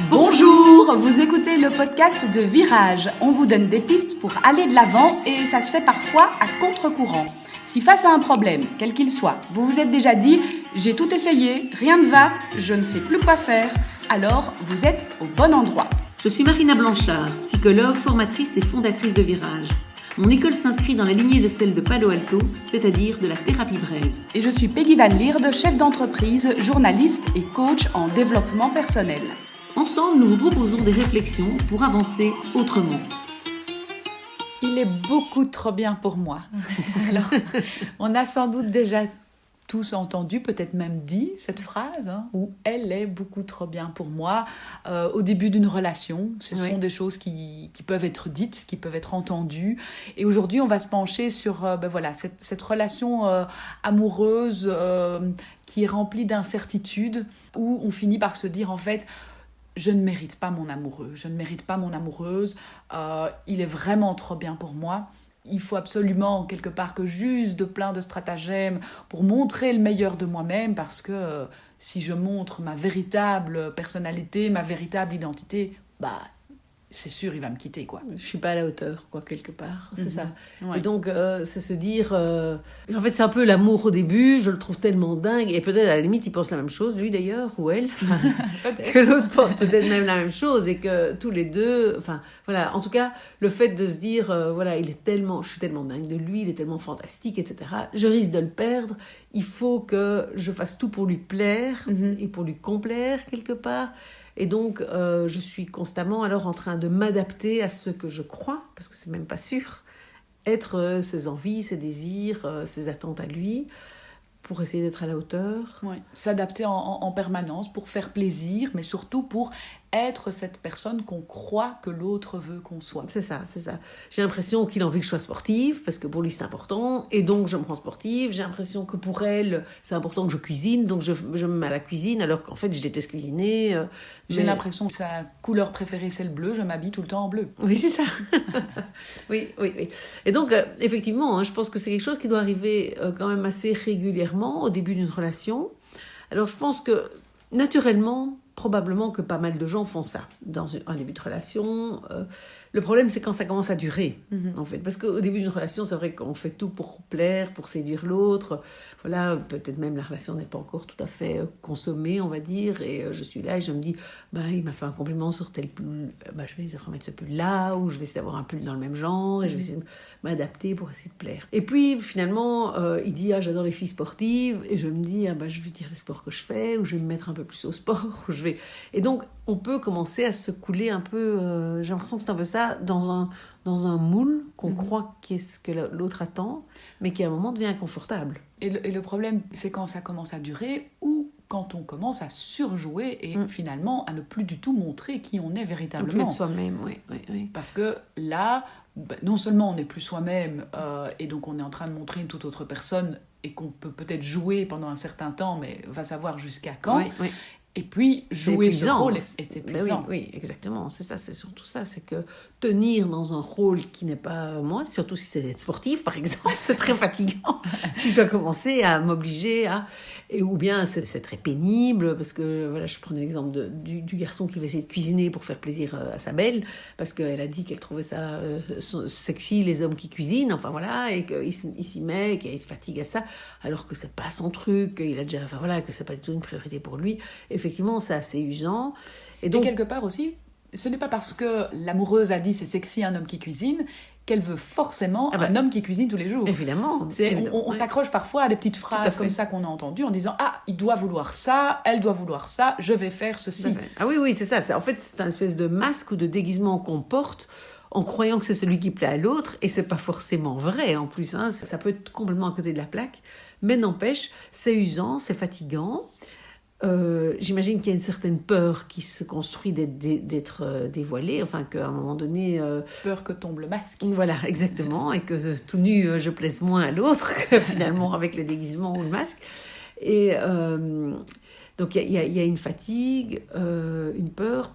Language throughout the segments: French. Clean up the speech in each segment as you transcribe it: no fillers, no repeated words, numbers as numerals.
Bonjour, vous écoutez le podcast de Virage. On vous donne des pistes pour aller de l'avant et ça se fait parfois à contre-courant. Si face à un problème, quel qu'il soit, vous vous êtes déjà dit « j'ai tout essayé, rien ne va, je ne sais plus quoi faire », alors vous êtes au bon endroit. Je suis Marina Blanchard, psychologue, formatrice et fondatrice de Virage. Mon école s'inscrit dans la lignée de celle de Palo Alto, c'est-à-dire de la thérapie brève. Et je suis Peggy Van Lierde, chef d'entreprise, journaliste et coach en développement personnel. Ensemble, nous vous proposons des réflexions pour avancer autrement. Il est beaucoup trop bien pour moi. Alors, on a sans doute déjà tous entendu, peut-être même dit cette phrase, où elle est beaucoup trop bien pour moi. Au début d'une relation, ce sont des choses qui peuvent être dites, qui peuvent être entendues. Et aujourd'hui, on va se pencher sur cette relation amoureuse qui est remplie d'incertitudes, où on finit par se dire en fait, je ne mérite pas mon amoureux, je ne mérite pas mon amoureuse, il est vraiment trop bien pour moi. Il faut absolument, quelque part, que j'use de plein de stratagèmes pour montrer le meilleur de moi-même, parce que si je montre ma véritable personnalité, ma véritable identité, c'est sûr, il va me quitter, quoi. Je suis pas à la hauteur, quoi, quelque part. C'est ça. Ouais. Et donc, c'est se dire... En fait, c'est un peu l'amour au début. Je le trouve tellement dingue. Et peut-être, à la limite, il pense la même chose, lui, d'ailleurs, ou elle. Que l'autre pense peut-être même la même chose. Et que tous les deux... Enfin, voilà. En tout cas, le fait de se dire, je suis tellement dingue de lui, il est tellement fantastique, etc. Je risque de le perdre. Il faut que je fasse tout pour lui plaire et pour lui complaire, quelque part. Et donc, je suis constamment alors en train de m'adapter à ce que je crois, parce que c'est même pas sûr, être ses envies, ses désirs, ses attentes à lui, pour essayer d'être à la hauteur. Ouais. S'adapter en permanence pour faire plaisir, mais surtout pour être cette personne qu'on croit que l'autre veut qu'on soit. C'est ça. J'ai l'impression qu'il a envie que je sois sportive, parce que pour lui c'est important, et donc je me rends sportive. J'ai l'impression que pour elle, c'est important que je cuisine, donc je me mets à la cuisine, alors qu'en fait je déteste cuisiner. J'ai l'impression que sa couleur préférée c'est le bleu, je m'habille tout le temps en bleu. Oui, c'est ça. oui. Et donc, effectivement, je pense que c'est quelque chose qui doit arriver quand même assez régulièrement au début d'une relation. Alors je pense que, naturellement, probablement que pas mal de gens font ça dans un début de relation. Le problème, c'est quand ça commence à durer, en fait. Parce qu'au début d'une relation, c'est vrai qu'on fait tout pour plaire, pour séduire l'autre. Voilà, peut-être même la relation n'est pas encore tout à fait consommée, on va dire. Et je suis là et je me dis, il m'a fait un compliment sur tel pull. Je vais remettre ce pull-là, ou je vais essayer d'avoir un pull dans le même genre, et je vais essayer de m'adapter pour essayer de plaire. Et puis, finalement, il dit, j'adore les filles sportives. Et je me dis, je vais dire les sports que je fais, ou je vais me mettre un peu plus au sport, ou je vais... Et donc, on peut commencer à se couler un peu, j'ai l'impression que c'est un peu ça, dans un moule qu'on croit qu'est ce que l'autre attend, mais qui à un moment devient inconfortable. Et le problème, c'est quand ça commence à durer, ou quand on commence à surjouer et finalement à ne plus du tout montrer qui on est véritablement. Plus de soi-même, oui. Parce que là, non seulement on n'est plus soi-même, et donc on est en train de montrer une toute autre personne, et qu'on peut peut-être jouer pendant un certain temps, mais va savoir jusqu'à quand. Oui. Et puis, jouer ce rôle est épuisant. Oui, exactement. C'est ça, c'est surtout ça. C'est que tenir dans un rôle qui n'est pas moi, surtout si c'est d'être sportif, par exemple, c'est très fatigant. Si je dois commencer à m'obliger à... ou bien c'est très pénible, parce que, voilà, je prenais l'exemple du garçon qui va essayer de cuisiner pour faire plaisir à sa belle, parce qu'elle a dit qu'elle trouvait ça sexy, les hommes qui cuisinent, enfin voilà, et qu'il s'y met, qu'il se fatigue à ça, alors que c'est pas son truc, qu'il a déjà... Enfin voilà, que c'est pas du tout une priorité pour lui. Effectivement, c'est assez usant. Et quelque part aussi, ce n'est pas parce que l'amoureuse a dit c'est sexy un homme qui cuisine qu'elle veut forcément un homme qui cuisine tous les jours. Évidemment. On s'accroche parfois à des petites phrases comme ça qu'on a entendues en disant il doit vouloir ça, elle doit vouloir ça, je vais faire ceci. Oui, c'est ça. En fait, c'est un espèce de masque ou de déguisement qu'on porte en croyant que c'est celui qui plaît à l'autre, et c'est pas forcément vrai en plus. Ça peut être complètement à côté de la plaque, mais n'empêche, c'est usant, c'est fatigant. J'imagine qu'il y a une certaine peur qui se construit d'être dévoilée, enfin qu'à un moment donné... Peur que tombe le masque. Voilà, exactement, et que tout nu, je plaise moins à l'autre que finalement avec le déguisement ou le masque. Et donc il y a une fatigue, une peur,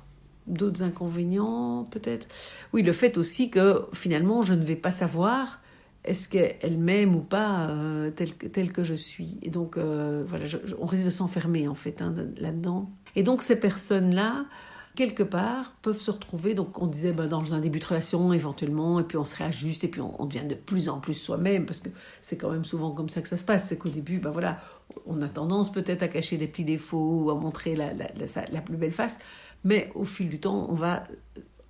d'autres inconvénients peut-être. Oui, le fait aussi que finalement je ne vais pas savoir est-ce qu'elle m'aime ou pas telle que je suis. Et donc, voilà, on risque de s'enfermer, en fait, là-dedans. Et donc, ces personnes-là, quelque part, peuvent se retrouver, donc on disait dans un début de relation éventuellement, et puis on se réajuste, et puis on devient de plus en plus soi-même, parce que c'est quand même souvent comme ça que ça se passe, c'est qu'au début, voilà, on a tendance peut-être à cacher des petits défauts, ou à montrer la plus belle face, mais au fil du temps, on va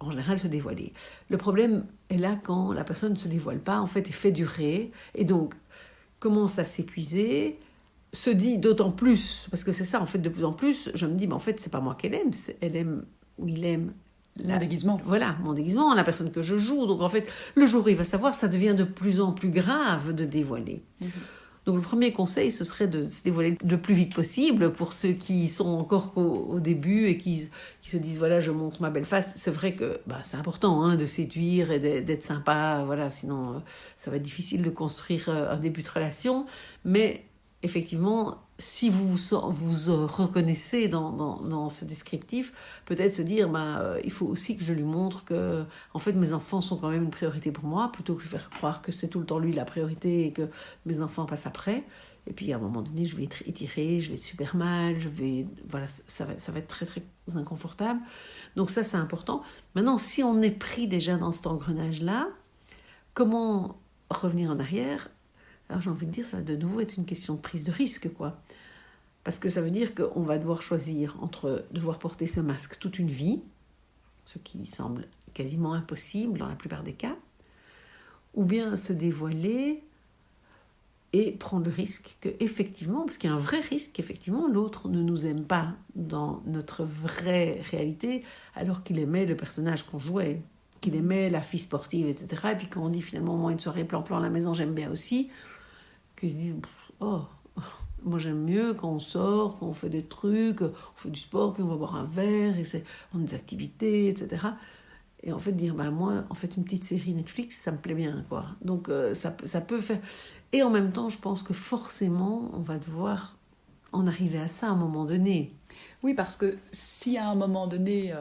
en général se dévoiler. Le problème est là quand la personne ne se dévoile pas, en fait, et fait durer, et donc commence à s'épuiser, se dit d'autant plus, parce que c'est ça, en fait, de plus en plus, je me dis, en fait, c'est pas moi qu'elle aime, elle aime ou il aime mon déguisement. Voilà, mon déguisement, la personne que je joue. Donc, en fait, le jour où il va savoir, ça devient de plus en plus grave de dévoiler. Donc, le premier conseil, ce serait de se dévoiler le plus vite possible pour ceux qui sont encore au début et qui se disent, voilà, je montre ma belle face. C'est vrai que c'est important de séduire et d'être sympa, voilà, sinon ça va être difficile de construire un début de relation. Mais effectivement, si vous reconnaissez dans ce descriptif, peut-être se dire, il faut aussi que je lui montre que, en fait, mes enfants sont quand même une priorité pour moi, plutôt que de faire croire que c'est tout le temps lui la priorité et que mes enfants passent après. Et puis, à un moment donné, je vais être étirée, je vais être super mal, voilà, ça va être très, très inconfortable. Donc ça, c'est important. Maintenant, si on est pris déjà dans cet engrenage-là, comment revenir en arrière ? Alors, j'ai envie de dire, ça va de nouveau être une question de prise de risque, quoi. Parce que ça veut dire qu'on va devoir choisir entre devoir porter ce masque toute une vie, ce qui semble quasiment impossible dans la plupart des cas, ou bien se dévoiler et prendre le risque qu'effectivement, parce qu'il y a un vrai risque qu'effectivement l'autre ne nous aime pas dans notre vraie réalité, alors qu'il aimait le personnage qu'on jouait, qu'il aimait la fille sportive, etc. Et puis quand on dit finalement, moi, une soirée plan-plan à la maison, j'aime bien aussi, qu'ils se disent, moi j'aime mieux quand on sort, quand on fait des trucs, on fait du sport, puis on va boire un verre, et on a des activités, etc. Et en fait dire, moi, en fait, une petite série Netflix, ça me plaît bien, quoi. Donc ça peut faire... Et en même temps, je pense que forcément, on va devoir en arriver à ça à un moment donné. Oui, parce que si à un moment donné,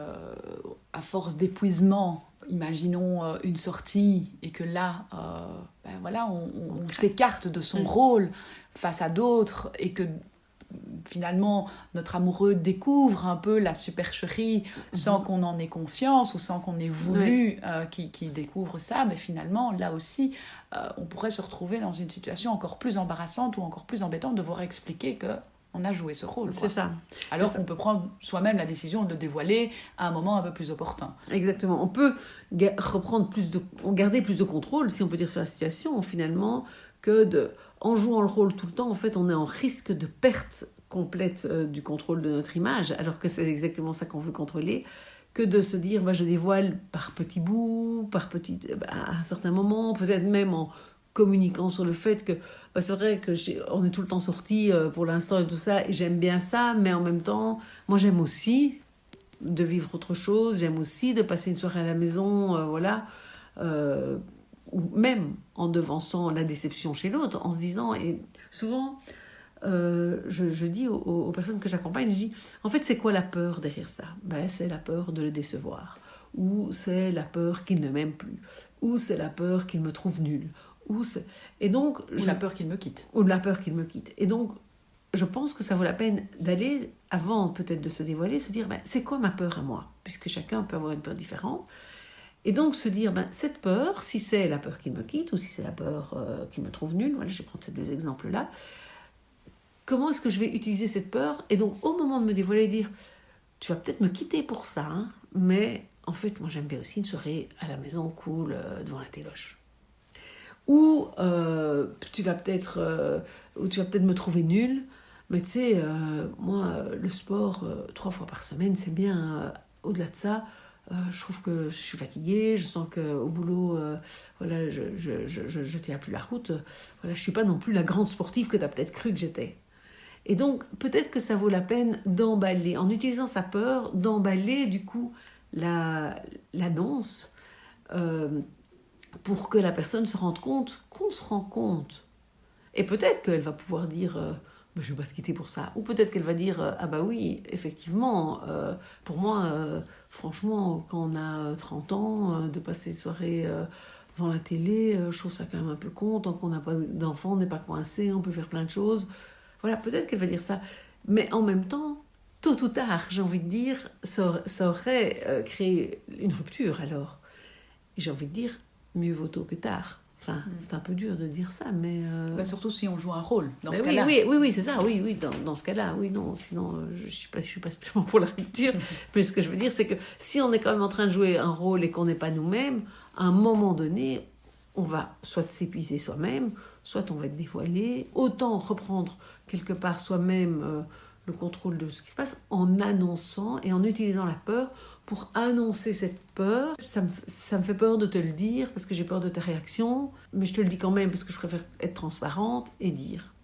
à force d'épuisement, imaginons une sortie et que là, on s'écarte de son rôle face à d'autres et que finalement notre amoureux découvre un peu la supercherie sans qu'on en ait conscience ou sans qu'on ait voulu qu'il découvre ça, mais finalement là aussi on pourrait se retrouver dans une situation encore plus embarrassante ou encore plus embêtante de devoir expliquer que on a joué ce rôle. C'est ça. Alors qu'on peut prendre soi-même la décision de le dévoiler à un moment un peu plus opportun. Exactement. On peut garder plus de contrôle, si on peut dire, sur la situation, finalement, en jouant le rôle tout le temps, en fait, on est en risque de perte complète du contrôle de notre image, alors que c'est exactement ça qu'on veut contrôler, que de se dire, je dévoile par petits bouts, à un certain moment, peut-être même en communiquant sur le fait que c'est vrai que on est tout le temps sortis pour l'instant et tout ça, et j'aime bien ça, mais en même temps, moi j'aime aussi de vivre autre chose, j'aime aussi de passer une soirée à la maison, ou même en devançant la déception chez l'autre, en se disant, et souvent je dis aux personnes que j'accompagne, je dis, en fait c'est quoi la peur derrière ça ? C'est la peur de le décevoir, ou c'est la peur qu'il ne m'aime plus, ou c'est la peur qu'il me trouve nulle, ou la peur qu'il me quitte. Ou la peur qu'il me quitte. Et donc, je pense que ça vaut la peine d'aller, avant peut-être de se dévoiler, se dire, c'est quoi ma peur à moi ? Puisque chacun peut avoir une peur différente. Et donc se dire, cette peur, si c'est la peur qu'il me quitte, ou si c'est la peur qu'il me trouve nulle, voilà, je vais prendre ces deux exemples-là, comment est-ce que je vais utiliser cette peur ? Et donc, au moment de me dévoiler, dire, tu vas peut-être me quitter pour ça, mais en fait, moi j'aime bien aussi une soirée à la maison, cool, devant la téloche. Ou tu vas peut-être me trouver nulle, mais tu sais, moi, le sport, 3 fois par semaine, c'est bien. Au-delà de ça, je trouve que je suis fatiguée, je sens qu'au boulot, je tiens plus la route. Voilà, je suis pas non plus la grande sportive que tu as peut-être cru que j'étais. Et donc, peut-être que ça vaut la peine d'emballer, en utilisant sa peur, d'emballer du coup l'annonce, pour que la personne se rende compte qu'on se rend compte. Et peut-être qu'elle va pouvoir dire je ne vais pas te quitter pour ça. Ou peut-être qu'elle va dire oui, effectivement, pour moi, franchement, quand on a 30 ans, de passer une soirée devant la télé, je trouve ça quand même un peu con. Tant qu'on n'a pas d'enfant, on n'est pas coincé, on peut faire plein de choses. Voilà, peut-être qu'elle va dire ça. Mais en même temps, tôt ou tard, j'ai envie de dire, ça aurait créé une rupture alors. Et j'ai envie de dire, mieux vaut tôt que tard. Enfin, c'est un peu dur de dire ça, mais... Surtout si on joue un rôle dans ce oui, cas-là. Oui, c'est ça, oui, dans ce cas-là, oui, non, sinon, je suis pas spécialement pour la rupture, mais ce que je veux dire, c'est que si on est quand même en train de jouer un rôle et qu'on n'est pas nous-mêmes, à un moment donné, on va soit s'épuiser soi-même, soit on va être dévoilé, autant reprendre quelque part soi-même le contrôle de ce qui se passe en annonçant et en utilisant la peur pour annoncer cette peur. Ça me fait peur de te le dire parce que j'ai peur de ta réaction, mais je te le dis quand même parce que je préfère être transparente et dire.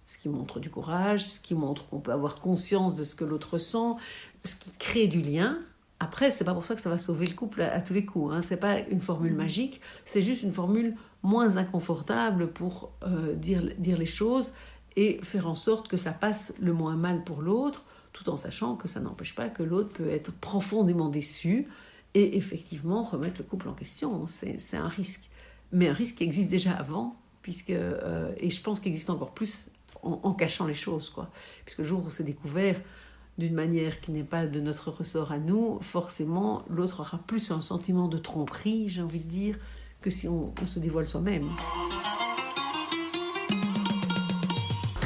Ce qui montre du courage, ce qui montre qu'on peut avoir conscience de ce que l'autre ressent, ce qui crée du lien. Après, c'est pas pour ça que ça va sauver le couple à tous les coups, hein. C'est pas une formule magique, c'est juste une formule moins inconfortable pour dire les choses et faire en sorte que ça passe le moins mal pour l'autre, tout en sachant que ça n'empêche pas que l'autre peut être profondément déçu et effectivement remettre le couple en question. C'est un risque. Mais un risque qui existe déjà avant, et je pense qu'il existe encore plus en cachant les choses, quoi. Puisque le jour où c'est découvert d'une manière qui n'est pas de notre ressort à nous, forcément, l'autre aura plus un sentiment de tromperie, j'ai envie de dire, que si on se dévoile soi-même.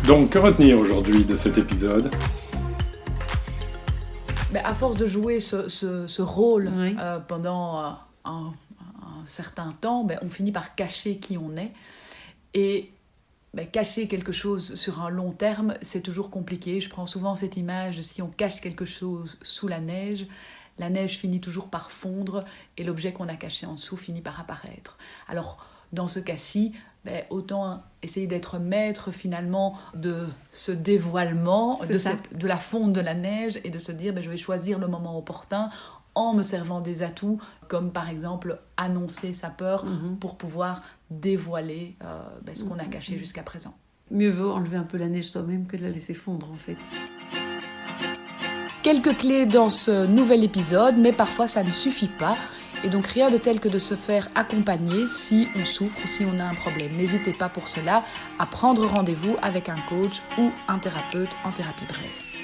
Donc, que retenir aujourd'hui de cet épisode ? À force de jouer ce rôle Oui. Pendant un certain temps, on finit par cacher qui on est. Et cacher quelque chose sur un long terme, c'est toujours compliqué. Je prends souvent cette image de si on cache quelque chose sous la neige finit toujours par fondre et l'objet qu'on a caché en dessous finit par apparaître. Alors, dans ce cas-ci, autant essayer d'être maître finalement de ce dévoilement, de la fonte de la neige et de se dire je vais choisir le moment opportun en me servant des atouts comme par exemple annoncer sa peur pour pouvoir dévoiler ce qu'on a caché jusqu'à présent. Mieux vaut enlever un peu la neige soi-même que de la laisser fondre en fait. Quelques clés dans ce nouvel épisode, mais parfois ça ne suffit pas. Et donc rien de tel que de se faire accompagner si on souffre ou si on a un problème. N'hésitez pas pour cela à prendre rendez-vous avec un coach ou un thérapeute en thérapie brève.